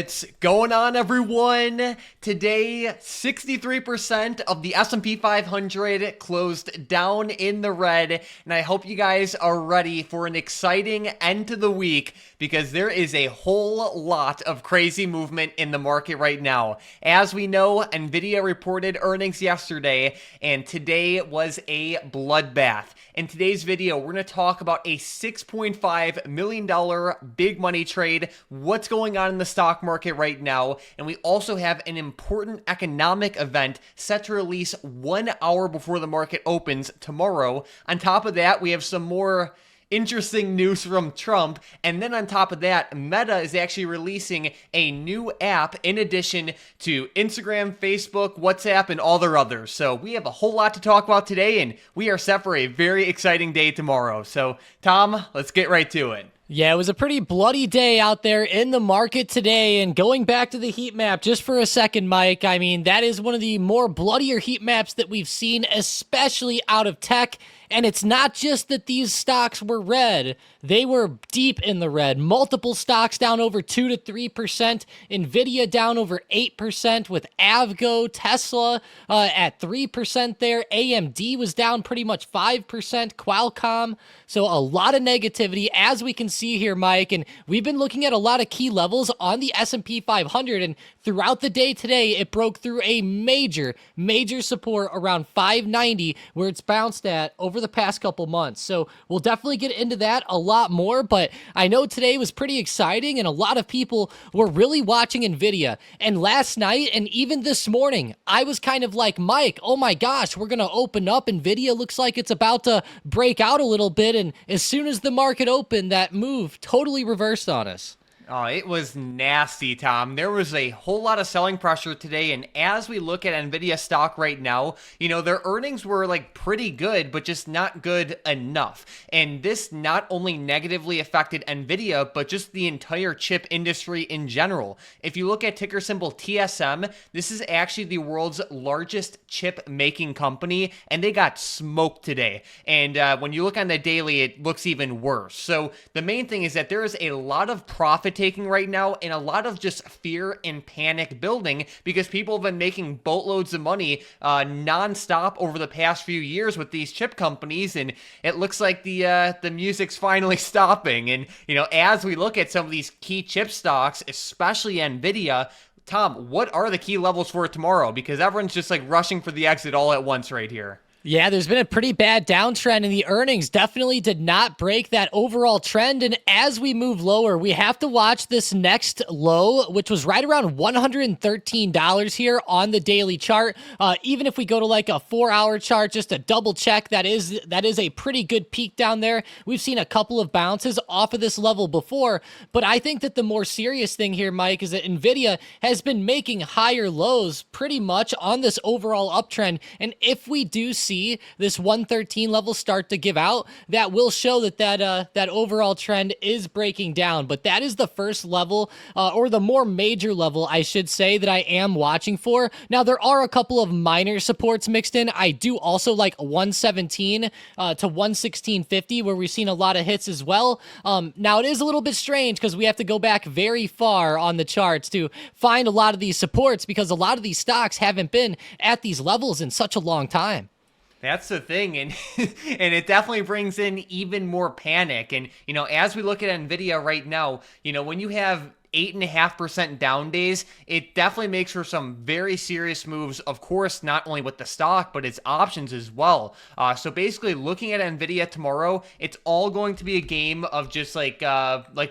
What's going on, everyone? Today, 63% of the S&P 500 closed down in the red, and I hope you guys are ready for an exciting end to the week because there is a whole lot of crazy movement in the market right now. As we know, Nvidia reported earnings yesterday, and today was a bloodbath. In today's video, we're going to talk about a $6.5 million big money trade, what's going on in the stock market right now, and we also have an important economic event set to release 1 hour before the market opens tomorrow. On top of that, we have some more interesting news from Trump, and then on top of that, Meta is actually releasing a new app in addition to Instagram, Facebook, WhatsApp, and all their others. So we have a whole lot to talk about today, and we are set for a very exciting day tomorrow. So Tom, let's get right to it. Yeah, it was a pretty bloody day out there in the market today, and going back to the heat map just for a second, Mike, I mean, that is one of the more bloodier heat maps that we've seen, especially out of tech. And it's not just that these stocks were red. They were deep in the red. Multiple stocks down over 2 to 3%. Nvidia down over 8% with Avgo, Tesla at 3% there. AMD was down pretty much 5%. Qualcomm. So a lot of negativity, as we can see here, Mike. And we've been looking at a lot of key levels on the S&P 500. And throughout the day today, it broke through a major support around 590, where it's bounced at over the past couple months. So we'll definitely get into that a lot more, but I know today was pretty exciting and a lot of people were really watching Nvidia. And last night and even this morning, I was kind of like, Mike, oh my gosh, we're going to open up. Nvidia looks like it's about to break out a little bit. And as soon as the market opened, that move totally reversed on us. Oh, it was nasty, Tom. There was a whole lot of selling pressure today, and as we look at Nvidia stock right now, you know, their earnings were like pretty good, but just not good enough. And this not only negatively affected Nvidia, but just the entire chip industry in general. If you look at ticker symbol TSM, this is actually the world's largest chip making company, and they got smoked today. And when you look on the daily, it looks even worse. So the main thing is that there is a lot of profit taking right now and a lot of just fear and panic building because people have been making boatloads of money nonstop over the past few years with these chip companies, and it looks like the music's finally stopping. And you know, as we look at some of these key chip stocks, especially Nvidia, Tom, what are the key levels for tomorrow? Because everyone's just like rushing for the exit all at once right here. Yeah, there's been a pretty bad downtrend, and the earnings definitely did not break that overall trend. And as we move lower, we have to watch this next low, which was right around $113 here on the daily chart. Even if we go to like a 4-hour chart, just to double check, that is a pretty good peak down there. We've seen a couple of bounces off of this level before, but I think that the more serious thing here, Mike, is that Nvidia has been making higher lows pretty much on this overall uptrend. And if we do see this 113 level start to give out, that will show that overall trend is breaking down. But that is the first level, or the more major level, I should say, that I am watching for. Now, there are a couple of minor supports mixed in. I do also like 117 to 116.50, where we've seen a lot of hits as well. Now, it is a little bit strange because we have to go back very far on the charts to find a lot of these supports because a lot of these stocks haven't been at these levels in such a long time. That's the thing, and and it definitely brings in even more panic. And, you know, as we look at Nvidia right now, you know, when you have 8.5% down days, it definitely makes for some very serious moves, of course, not only with the stock, but its options as well. So basically, looking at Nvidia tomorrow, it's all going to be a game of just like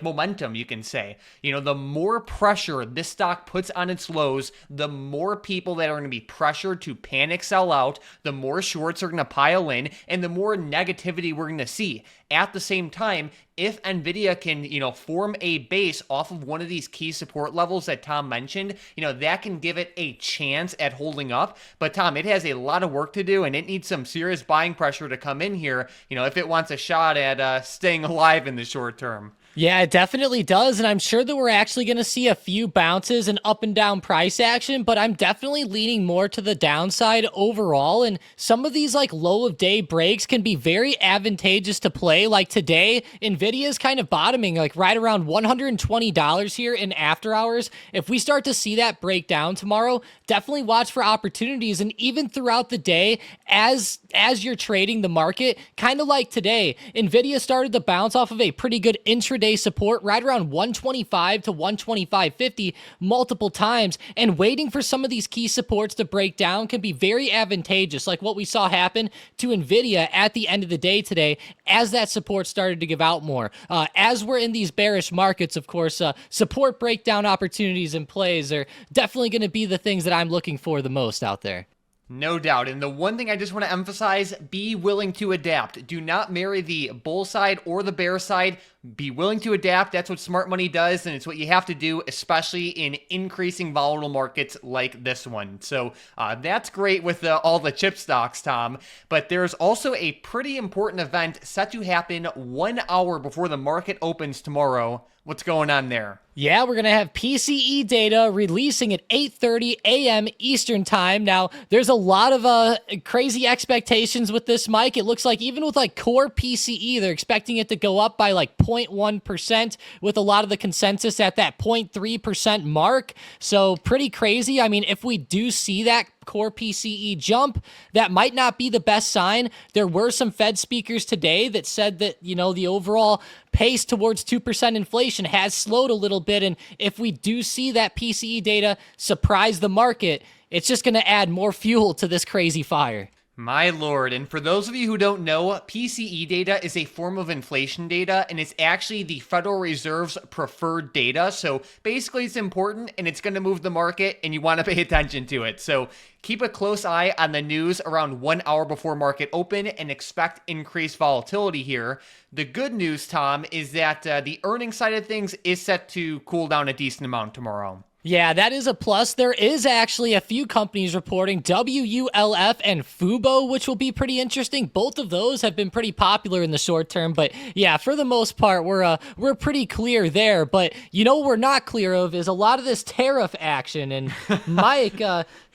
momentum, you can say. You know, the more pressure this stock puts on its lows, the more people that are going to be pressured to panic sell out, the more shorts are going to pile in, and the more negativity we're going to see. At the same time, if Nvidia can, you know, form a base off of one of these key support levels that Tom mentioned, you know, that can give it a chance at holding up. But Tom, it has a lot of work to do, and it needs some serious buying pressure to come in here, you know, if it wants a shot at staying alive in the short term. Yeah, it definitely does. And I'm sure that we're actually going to see a few bounces and up and down price action, but I'm definitely leaning more to the downside overall. And some of these like low of day breaks can be very advantageous to play. Like today, Nvidia is kind of bottoming like right around $120 here in after hours. If we start to see that break down tomorrow, definitely watch for opportunities. And even throughout the day, as you're trading the market, kind of like today, Nvidia started to bounce off of a pretty good intraday support right around 125 to 125.50 multiple times, and waiting for some of these key supports to break down can be very advantageous, like what we saw happen to Nvidia at the end of the day today as that support started to give out more. As we're in these bearish markets, of course, support breakdown opportunities and plays are definitely going to be the things that I'm looking for the most out there. No doubt. And the one thing I just want to emphasize, be willing to adapt. Do not marry the bull side or the bear side. Be willing to adapt. That's what smart money does, and it's what you have to do, especially in increasing volatile markets like this one. So that's great with all the chip stocks, Tom. But there's also a pretty important event set to happen 1 hour before the market opens tomorrow. What's going on there? Yeah, we're going to have PCE data releasing at 8:30 a.m. Eastern time. Now, there's a lot of crazy expectations with this, Mike. It looks like even with like core PCE, they're expecting it to go up by like 0.1%, with a lot of the consensus at that 0.3% mark. So pretty crazy. I mean, if we do see that core PCE jump, that might not be the best sign. There were some Fed speakers today that said that, you know, the overall pace towards 2% inflation has slowed a little bit. And if we do see that PCE data surprise the market, it's just going to add more fuel to this crazy fire. My lord, and for those of you who don't know, PCE data is a form of inflation data, and it's actually the Federal Reserve's preferred data. So basically it's important, and it's going to move the market, and you want to pay attention to it. So keep a close eye on the news around 1 hour before market open and expect increased volatility here. The good news, Tom, is that the earnings side of things is set to cool down a decent amount tomorrow. Yeah, that is a plus. There is actually a few companies reporting, WULF and Fubo, which will be pretty interesting. Both of those have been pretty popular in the short term, but yeah, for the most part, we're pretty clear there. But you know what we're not clear of is a lot of this tariff action. And Mike,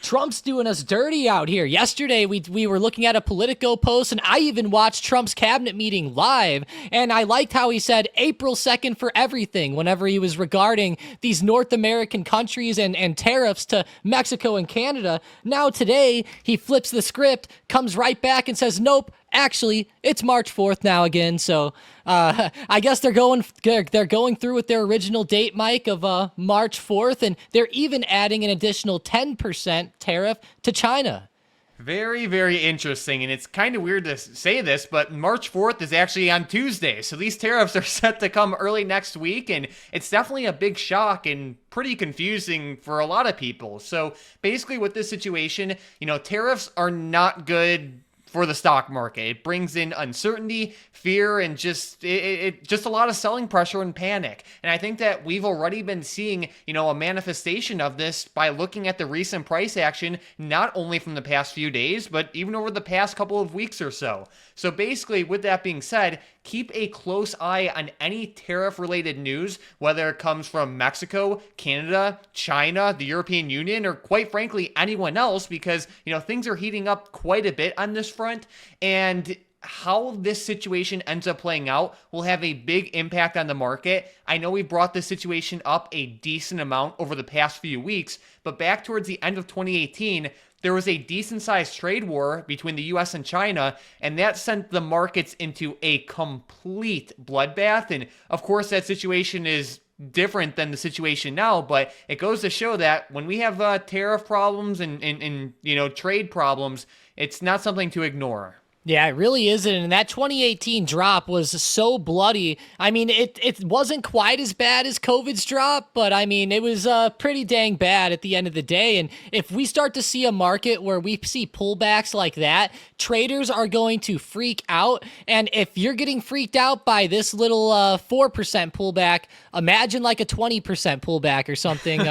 Trump's doing us dirty out here. Yesterday, we were looking at a Politico post, and I even watched Trump's cabinet meeting live, and I liked how he said April 2nd for everything whenever he was regarding these North American countries and tariffs to Mexico and Canada. Now today, he flips the script, comes right back and says, nope, actually, it's March 4th now again. So I guess they're going through with their original date, Mike, of March 4th, and they're even adding an additional 10% tariff to China. Very, very interesting, and it's kind of weird to say this, but March 4th is actually on Tuesday, so these tariffs are set to come early next week, and it's definitely a big shock and pretty confusing for a lot of people. So basically with this situation, you know, tariffs are not good for the stock market. It brings in uncertainty, fear, and just a lot of selling pressure and panic. And I think that we've already been seeing, you know, a manifestation of this by looking at the recent price action, not only from the past few days, but even over the past couple of weeks or so. So basically, with that being said, keep a close eye on any tariff-related news, whether it comes from Mexico, Canada, China, the European Union, or quite frankly, anyone else, because, you know, things are heating up quite a bit on this front, and how this situation ends up playing out will have a big impact on the market. I know we brought this situation up a decent amount over the past few weeks, but back towards the end of 2018, there was a decent-sized trade war between the US and China, and that sent the markets into a complete bloodbath. And of course, that situation is different than the situation now, but it goes to show that when we have tariff problems and you know, trade problems, it's not something to ignore. Yeah, it really isn't. And that 2018 drop was so bloody. I mean, it wasn't quite as bad as COVID's drop, but I mean, it was pretty dang bad at the end of the day. And if we start to see a market where we see pullbacks like that, traders are going to freak out. And if you're getting freaked out by this little 4% pullback, imagine like a 20% pullback or something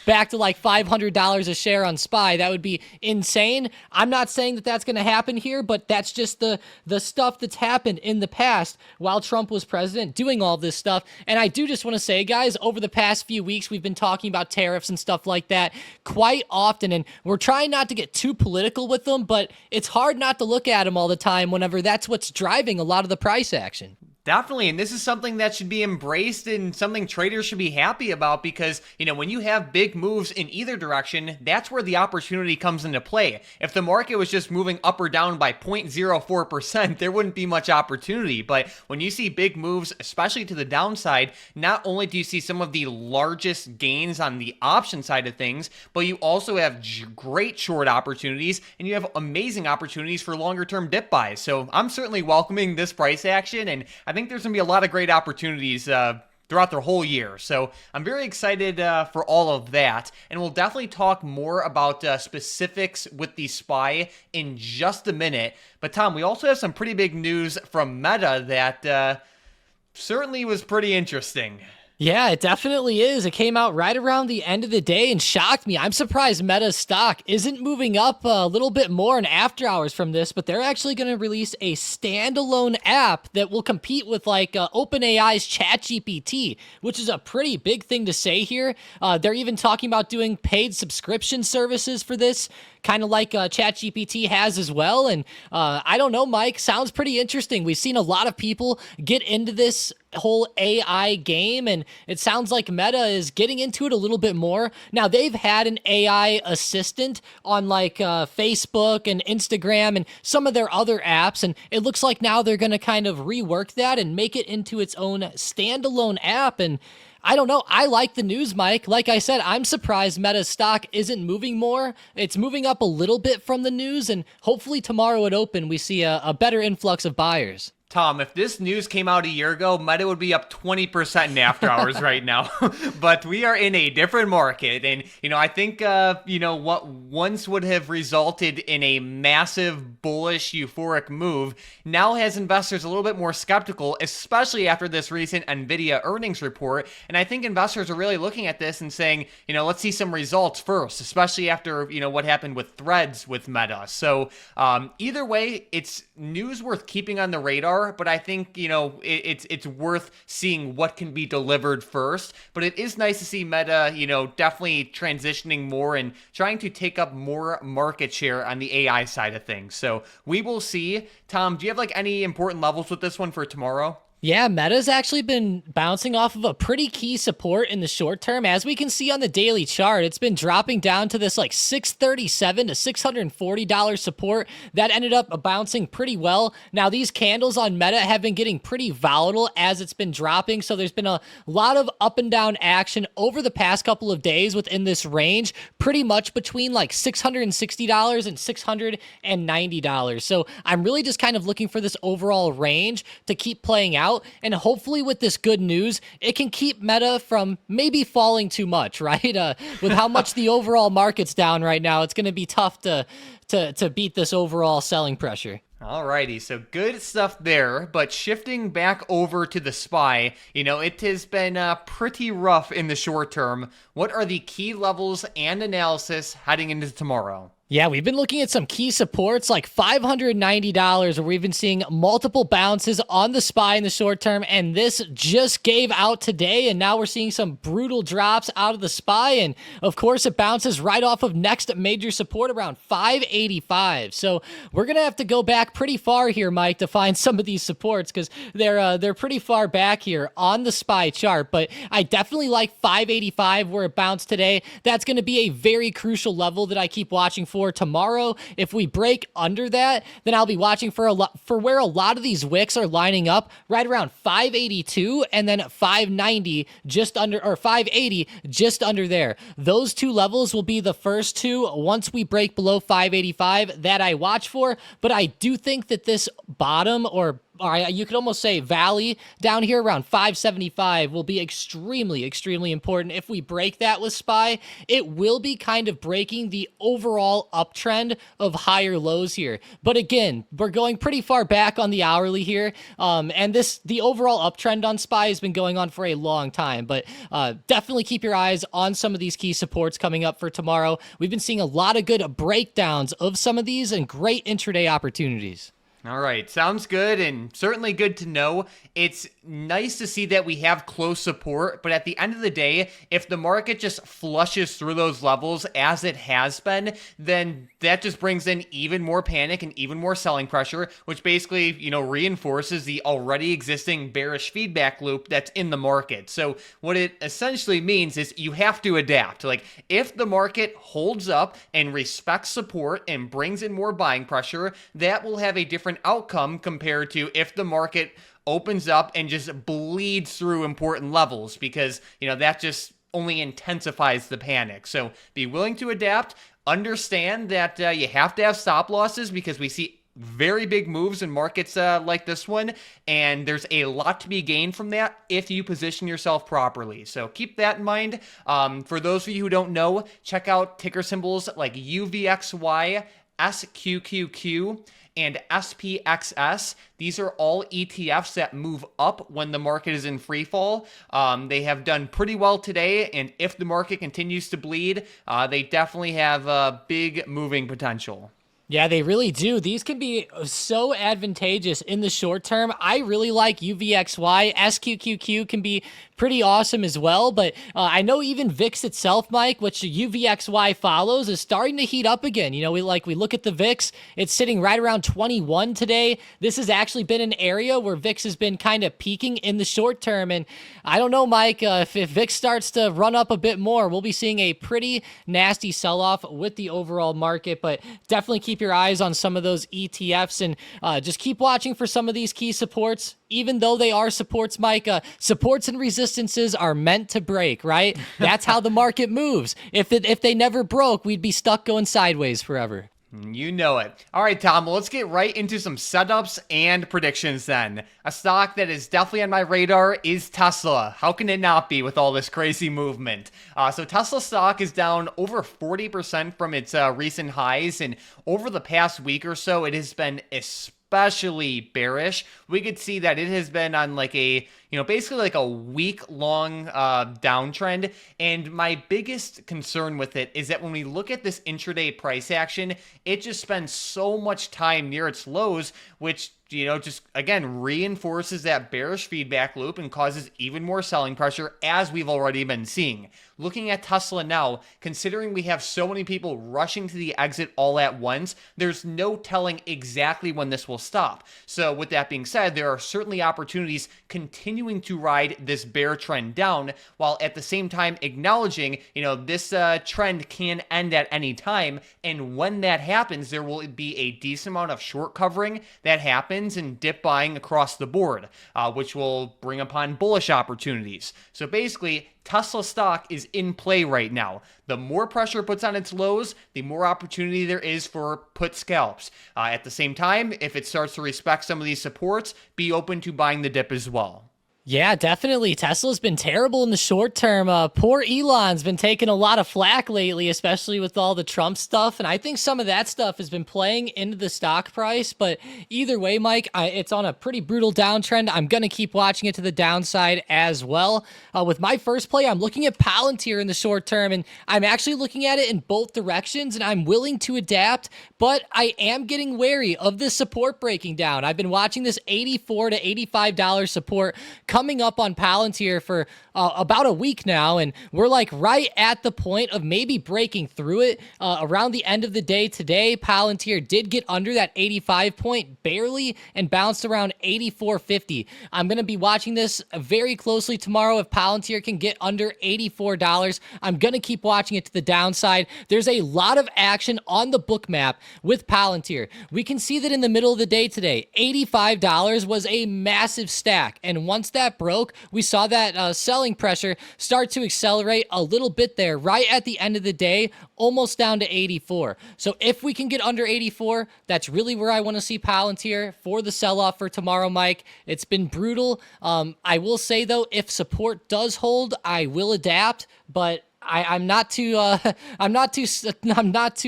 back to like $500 a share on SPY. That would be insane. I'm not saying that that's going to happen here, but that's just the stuff that's happened in the past while Trump was president, doing all this stuff. And I do just want to say, guys, over the past few weeks, we've been talking about tariffs and stuff like that quite often, and we're trying not to get too political with them, but it's hard not to look at them all the time whenever that's what's driving a lot of the price action. Definitely, and this is something that should be embraced and something traders should be happy about because, when you have big moves in either direction, that's where the opportunity comes into play. If the market was just moving up or down by 0.04%, there wouldn't be much opportunity. But when you see big moves, especially to the downside, not only do you see some of the largest gains on the option side of things, but you also have great short opportunities and you have amazing opportunities for longer term dip buys. So I'm certainly welcoming this price action, and I think there's going to be a lot of great opportunities throughout the whole year. So I'm very excited for all of that. And we'll definitely talk more about specifics with the SPY in just a minute. But Tom, we also have some pretty big news from Meta that certainly was pretty interesting. Yeah, it definitely is. It came out right around the end of the day and shocked me. I'm surprised Meta's stock isn't moving up a little bit more in after hours from this, but they're actually going to release a standalone app that will compete with like OpenAI's ChatGPT, which is a pretty big thing to say here. They're even talking about doing paid subscription services for this, kind of like ChatGPT has as well. And I don't know, Mike, sounds pretty interesting. We've seen a lot of people get into this whole AI game, and it sounds like Meta is getting into it a little bit more. Now, they've had an AI assistant on like Facebook and Instagram and some of their other apps, and it looks like now they're going to kind of rework that and make it into its own standalone app. And I don't know. I like the news, Mike. Like I said, I'm surprised Meta's stock isn't moving more. It's moving up a little bit from the news, and hopefully tomorrow at open, we see a better influx of buyers. Tom, if this news came out a year ago, Meta would be up 20% in after hours right now. But we are in a different market. And, I think, what once would have resulted in a massive bullish euphoric move now has investors a little bit more skeptical, especially after this recent NVIDIA earnings report. And I think investors are really looking at this and saying, let's see some results first, especially after, what happened with Threads with Meta. So either way, it's news worth keeping on the radar. But I think, it's worth seeing what can be delivered first. But it is nice to see Meta, definitely transitioning more and trying to take up more market share on the AI side of things. So we will see. Tom, do you have like any important levels with this one for tomorrow? Yeah, Meta's actually been bouncing off of a pretty key support in the short term. As we can see on the daily chart, it's been dropping down to this like $637 to $640 support. That ended up bouncing pretty well. Now, these candles on Meta have been getting pretty volatile as it's been dropping, so there's been a lot of up and down action over the past couple of days within this range, pretty much between like $660 and $690. So I'm really just kind of looking for this overall range to keep playing out. And hopefully with this good news, it can keep Meta from maybe falling too much, right? With how much the overall market's down right now, it's going to be tough to beat this overall selling pressure. Alrighty, so good stuff there, but shifting back over to the SPY, it has been pretty rough in the short term. What are the key levels and analysis heading into tomorrow? Yeah, we've been looking at some key supports like $590, where we've been seeing multiple bounces on the SPY in the short term, and this just gave out today, and now we're seeing some brutal drops out of the SPY, and of course it bounces right off of next major support around 585. So we're gonna have to go back pretty far here, Mike, to find some of these supports because they're pretty far back here on the SPY chart. But I definitely like 585 where it bounced today. That's going to be a very crucial level that I keep watching for tomorrow. If we break under that, then I'll be watching for where a lot of these wicks are lining up right around 582 and then 590 just under, or 580 just under there. Those two levels will be the first two once we break below 585 that I watch for. But I do think that this bottom, or you could almost say valley down here around 575 will be extremely, extremely important. If we break that with SPY, it will be kind of breaking the overall uptrend of higher lows here. But again, we're going pretty far back on the hourly here. And the overall uptrend on SPY has been going on for a long time. But definitely keep your eyes on some of these key supports coming up for tomorrow. We've been seeing a lot of good breakdowns of some of these and great intraday opportunities. All right, sounds good and certainly good to know. It's nice to see that we have close support, but at the end of the day, if the market just flushes through those levels as it has been, then that just brings in even more panic and even more selling pressure, which basically, reinforces the already existing bearish feedback loop that's in the market. So what it essentially means is you have to adapt. Like if the market holds up and respects support and brings in more buying pressure, that will have a different outcome compared to if the market opens up and just bleeds through important levels, because that just only intensifies the panic. So be willing to adapt, understand that you have to have stop losses because we see very big moves in markets like this one, and there's a lot to be gained from that if you position yourself properly. So keep that in mind. For those of you who don't know, check out ticker symbols like UVXY, SQQQ, and SPXS. These are all ETFs that move up when the market is in free fall. They have done pretty well today, and if the market continues to bleed, they definitely have big moving potential. Yeah, they really do. These can be so advantageous in the short term. I really like UVXY. SQQQ can be pretty awesome as well, but I know even VIX itself, Mike, which UVXY follows, is starting to heat up again. We look at the VIX, it's sitting right around 21 today. This has actually been an area where VIX has been kind of peaking in the short term, and I don't know, Mike, if VIX starts to run up a bit more, we'll be seeing a pretty nasty sell-off with the overall market, but definitely keep your eyes on some of those ETFs and just keep watching for some of these key supports. Even though they are supports, Mike, supports and resistances are meant to break, right? That's how the market moves. If they never broke, we'd be stuck going sideways forever. You know it. All right, Tom, well, let's get right into some setups and predictions then. A stock that is definitely on my radar is Tesla. How can it not be with all this crazy movement? So Tesla stock is down over 40% from its recent highs, and over the past week or so, it has been especially bearish. We could see that it has been on like a, basically like a week-long downtrend. And my biggest concern with it is that when we look at this intraday price action, it just spends so much time near its lows, which just again reinforces that bearish feedback loop and causes even more selling pressure, as we've already been seeing. Looking at Tesla now, considering we have so many people rushing to the exit all at once, there's no telling exactly when this will stop. So with that being said, there are certainly opportunities continuing to ride this bear trend down, while at the same time acknowledging, this trend can end at any time. And when that happens, there will be a decent amount of short covering that happens and dip buying across the board, which will bring upon bullish opportunities. So basically, Tesla stock is in play right now. The more pressure it puts on its lows, the more opportunity there is for put scalps. At the same time, if it starts to respect some of these supports, be open to buying the dip as well. Yeah, definitely. Tesla's been terrible in the short term. Poor Elon's been taking a lot of flack lately, especially with all the Trump stuff. And I think some of that stuff has been playing into the stock price. But either way, Mike, it's on a pretty brutal downtrend. I'm going to keep watching it to the downside as well. With my first play, I'm looking at Palantir in the short term, and I'm actually looking at it in both directions, and I'm willing to adapt, but I am getting wary of this support breaking down. I've been watching this $84 to $85 support coming up on Palantir for about a week now, and we're like right at the point of maybe breaking through it. Around the end of the day today, Palantir did get under that 85 point barely and bounced around 84.50. I'm going to be watching this very closely tomorrow. If Palantir can get under $84, I'm going to keep watching it to the downside. There's a lot of action on the Bookmap with Palantir. We can see that in the middle of the day today, $85 was a massive stack, and once that broke, we saw that selling pressure start to accelerate a little bit there right at the end of the day, almost down to 84. So if we can get under 84, that's really where I want to see Palantir for the sell-off for tomorrow, Mike. It's been brutal. I will say though, if support does hold, I will adapt, but I'm not too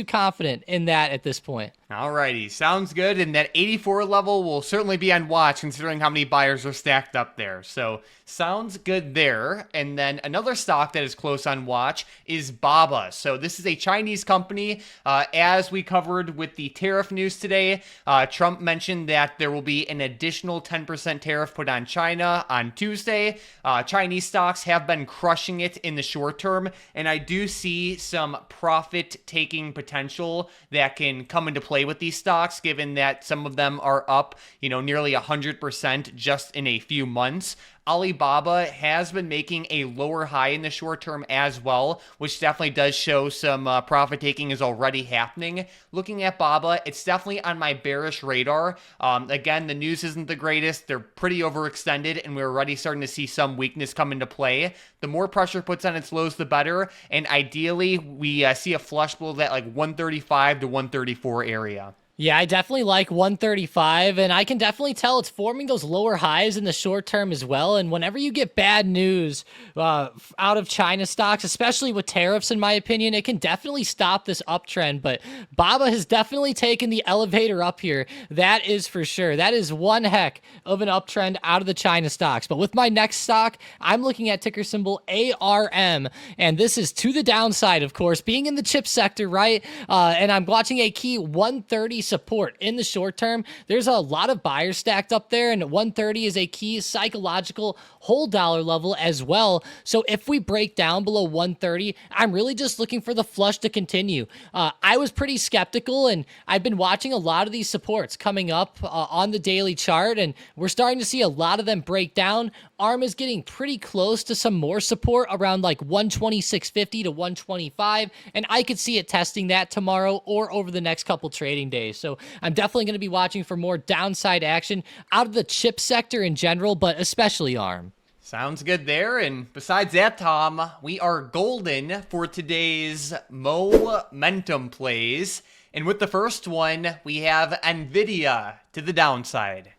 confident in that at this point. Alrighty, sounds good. And that 84 level will certainly be on watch considering how many buyers are stacked up there. So sounds good there. And then another stock that is close on watch is Baba. So this is a Chinese company. As we covered with the tariff news today, Trump mentioned that there will be an additional 10% tariff put on China on Tuesday. Chinese stocks have been crushing it in the short term, and I do see some profit-taking potential that can come into play with these stocks, given that some of them are up, nearly 100% just in a few months. Alibaba has been making a lower high in the short term as well, which definitely does show some profit taking is already happening. Looking at Baba, it's definitely on my bearish radar. Again, the news isn't the greatest. They're pretty overextended, and we're already starting to see some weakness come into play. The more pressure puts on its lows, the better. And ideally, we see a flush below that like 135 to 134 area. Yeah, I definitely like 135, and I can definitely tell it's forming those lower highs in the short term as well. And whenever you get bad news out of China stocks, especially with tariffs, in my opinion, it can definitely stop this uptrend. But Baba has definitely taken the elevator up here. That is for sure. That is one heck of an uptrend out of the China stocks. But with my next stock, I'm looking at ticker symbol ARM, and this is to the downside, of course, being in the chip sector, right? And I'm watching a key 130 support in the short term. There's a lot of buyers stacked up there, and 130 is a key psychological whole dollar level as well. So if we break down below 130, I'm really just looking for the flush to continue. I was pretty skeptical, and I've been watching a lot of these supports coming up on the daily chart, and we're starting to see a lot of them break down. ARM is getting pretty close to some more support around like 126.50 to 125, and I could see it testing that tomorrow or over the next couple trading days. So I'm definitely going to be watching for more downside action out of the chip sector in general, but especially ARM. Sounds good there. And besides that, Tom, we are golden for today's momentum plays. And with the first one, we have NVIDIA to the downside.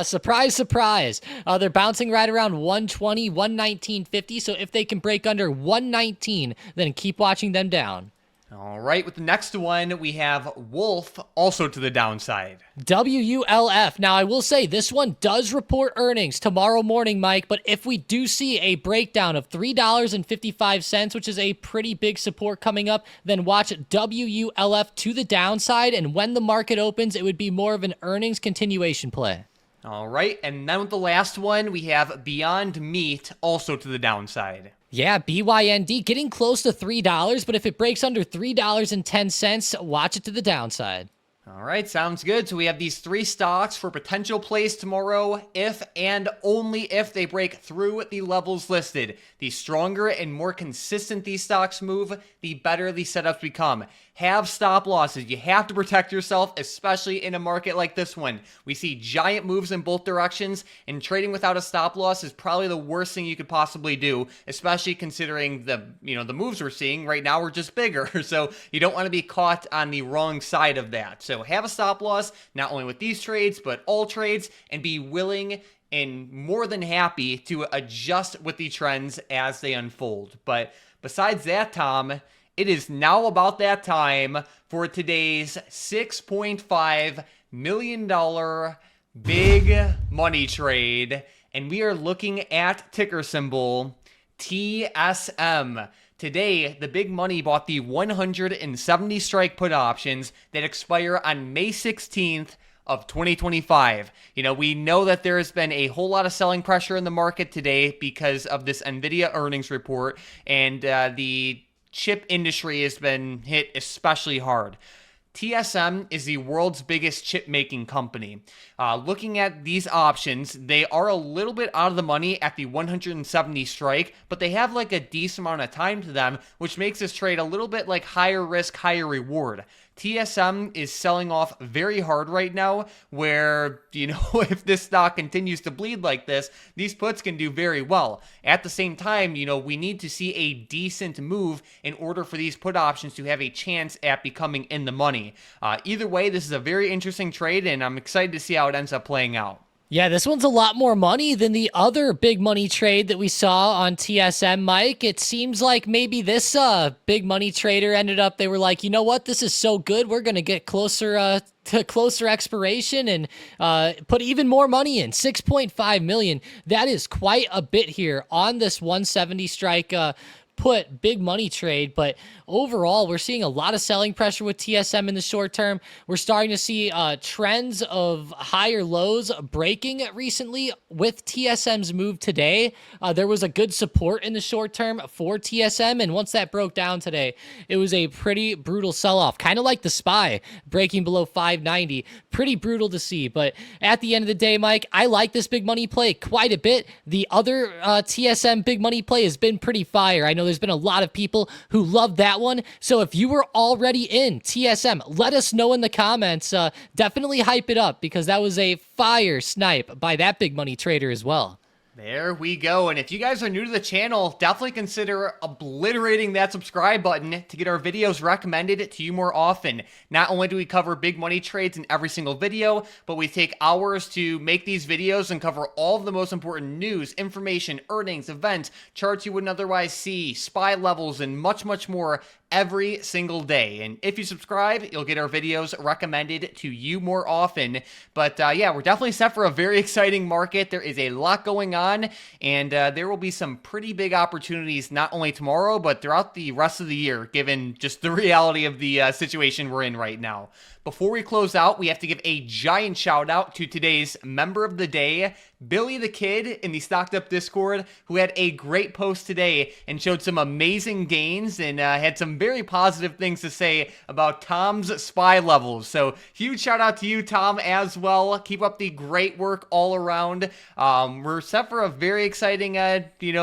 Surprise, surprise. They're bouncing right around 120, 119.50. So if they can break under 119, then keep watching them down. All right, with the next one, we have Wolf, also to the downside. WULF. Now, I will say this one does report earnings tomorrow morning, Mike, but if we do see a breakdown of $3.55, which is a pretty big support coming up, then watch WULF to the downside, and when the market opens, it would be more of an earnings continuation play. All right, and then with the last one, we have Beyond Meat, also to the downside. Yeah, BYND getting close to $3, but if it breaks under $3.10, watch it to the downside. All right, sounds good. So we have these three stocks for potential plays tomorrow if and only if they break through the levels listed. The stronger and more consistent these stocks move, the better these setups become. Have stop losses. You have to protect yourself, especially in a market like this one. We see giant moves in both directions, and trading without a stop loss is probably the worst thing you could possibly do, especially considering the moves we're seeing right now are just bigger. So you don't want to be caught on the wrong side of that. So have a stop loss, not only with these trades, but all trades, and be willing and more than happy to adjust with the trends as they unfold. But besides that, Tom, it is now about that time for today's $6.5 million big money trade, and we are looking at ticker symbol TSM. Today, the big money bought the 170 strike put options that expire on May 16th of 2025. We know that there has been a whole lot of selling pressure in the market today because of this NVIDIA earnings report, and the chip industry has been hit especially hard. TSM is the world's biggest chip making company. Looking at these options, they are a little bit out of the money at the 170 strike, but they have like a decent amount of time to them, which makes this trade a little bit like higher risk, higher reward. TSM is selling off very hard right now, where, if this stock continues to bleed like this, these puts can do very well. At the same time, we need to see a decent move in order for these put options to have a chance at becoming in the money. Either way, this is a very interesting trade, and I'm excited to see how it ends up playing out. Yeah, this one's a lot more money than the other big money trade that we saw on TSM, Mike. It seems like maybe this big money trader ended up, they were like, you know what, this is so good, we're going to get closer to closer expiration and put even more money in, 6.5 million. That is quite a bit here on this 170 strike put big money trade, but overall we're seeing a lot of selling pressure with TSM in the short term. We're starting to see trends of higher lows breaking recently with TSM's move today. There was a good support in the short term for TSM, and once that broke down today, it was a pretty brutal sell-off, kind of like the SPY breaking below 590. Pretty brutal to see, but at the end of the day, Mike, I like this big money play quite a bit. The other TSM big money play has been pretty fire. I know there's been a lot of people who love that one. So if you were already in TSM, let us know in the comments. Definitely hype it up because that was a fire snipe by that big money trader as well. There we go. And if you guys are new to the channel, definitely consider obliterating that subscribe button to get our videos recommended to you more often. Not only do we cover big money trades in every single video, but we take hours to make these videos and cover all of the most important news, information, earnings, events, charts you wouldn't otherwise see, SPY levels, and much, much more every single day. And if you subscribe, you'll get our videos recommended to you more often. But yeah, we're definitely set for a very exciting market. There is a lot going on, and there will be some pretty big opportunities not only tomorrow, but throughout the rest of the year, given just the reality of the situation we're in right now. Before we close out, we have to give a giant shout out to today's member of the day, Billy the Kid in the Stocked Up Discord, who had a great post today and showed some amazing gains and had some very positive things to say about Tom's SPY levels. So huge shout out to you, Tom, as well. Keep up the great work all around. We're set for a very exciting,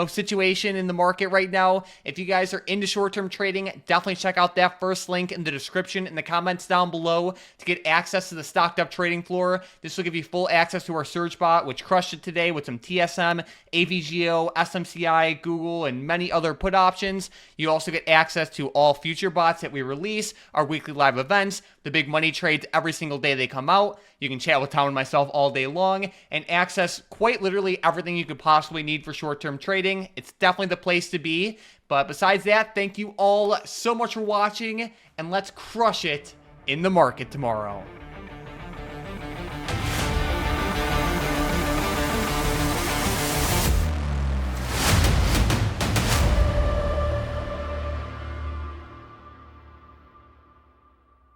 situation in the market right now. If you guys are into short-term trading, definitely check out that first link in the description in the comments down below to get access to the Stocked Up trading floor. This will give you full access to our search bot, which crushed it today with some TSM, AVGO, SMCI, Google, and many other put options. You also get access to all future bots that we release, our weekly live events, the big money trades every single day they come out. You can chat with Tom and myself all day long and access quite literally everything you could possibly need for short-term trading. It's definitely the place to be. But besides that, thank you all so much for watching, and let's crush it in the market tomorrow.